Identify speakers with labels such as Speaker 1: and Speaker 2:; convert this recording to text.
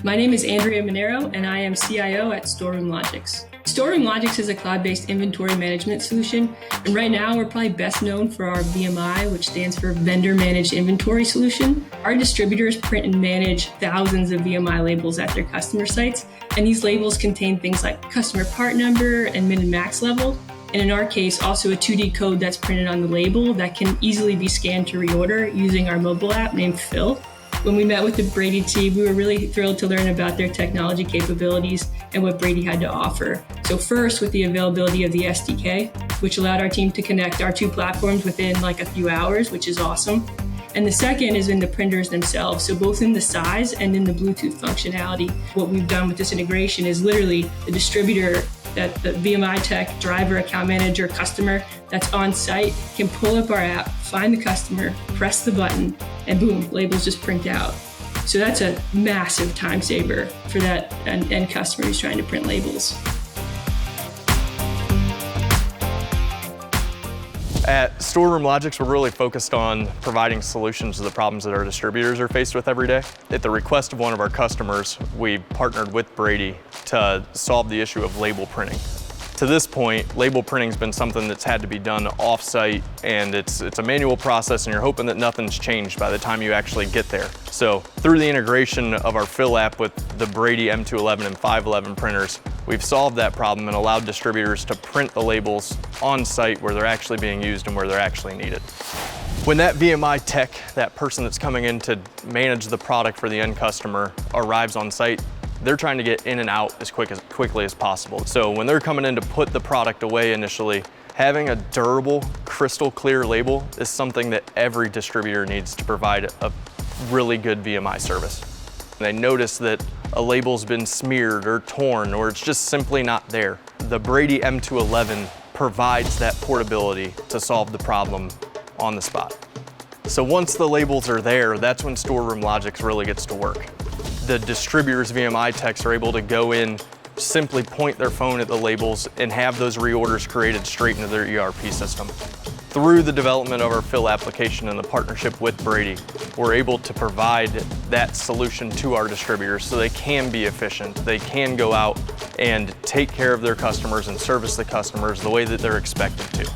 Speaker 1: My name is Andrea Monero, and I am CIO at Storeroom Logix. Storeroom Logix is a cloud-based inventory management solution, and right now we're probably best known for our VMI, which stands for Vendor Managed Inventory Solution. Our distributors print and manage thousands of VMI labels at their customer sites, and these labels contain things like customer part number and min and max level, and in our case, also a 2D code that's printed on the label that can easily be scanned to reorder using our mobile app named Phil. When we met with the Brady team, we were really thrilled to learn about their technology capabilities and what Brady had to offer. So first, with the availability of the SDK, which allowed our team to connect our two platforms within like a few hours, which is awesome. And the second is in the printers themselves. So both in the size and in the Bluetooth functionality. What we've done with this integration is literally the distributor that the VMI tech, driver, account manager, customer that's on site can pull up our app, find the customer, press the button, and boom, labels just print out. So that's a massive time saver for that end customer who's trying to print labels.
Speaker 2: At Storeroom Logix, we're really focused on providing solutions to the problems that our distributors are faced with every day. At the request of one of our customers, we partnered with Brady to solve the issue of label printing. To this point, label printing has been something that's had to be done off-site, and it's a manual process, and you're hoping that nothing's changed by the time you actually get there. So through the integration of our Phil app with the Brady M211 and 511 printers, we've solved that problem and allowed distributors to print the labels on-site where they're actually being used and where they're actually needed. When that VMI tech, that person that's coming in to manage the product for the end customer, arrives on site, they're trying to get in and out as quickly as possible. So when they're coming in to put the product away initially, having a durable, crystal clear label is something that every distributor needs to provide a really good VMI service. They notice that a label's been smeared or torn, or it's just simply not there. The Brady M211 provides that portability to solve the problem on the spot. So once the labels are there, that's when Storeroom Logix really gets to work. The distributor's VMI techs are able to go in, simply point their phone at the labels and have those reorders created straight into their ERP system. Through the development of our Phil application and the partnership with Brady, we're able to provide that solution to our distributors so they can be efficient. They can go out and take care of their customers and service the customers the way that they're expected to.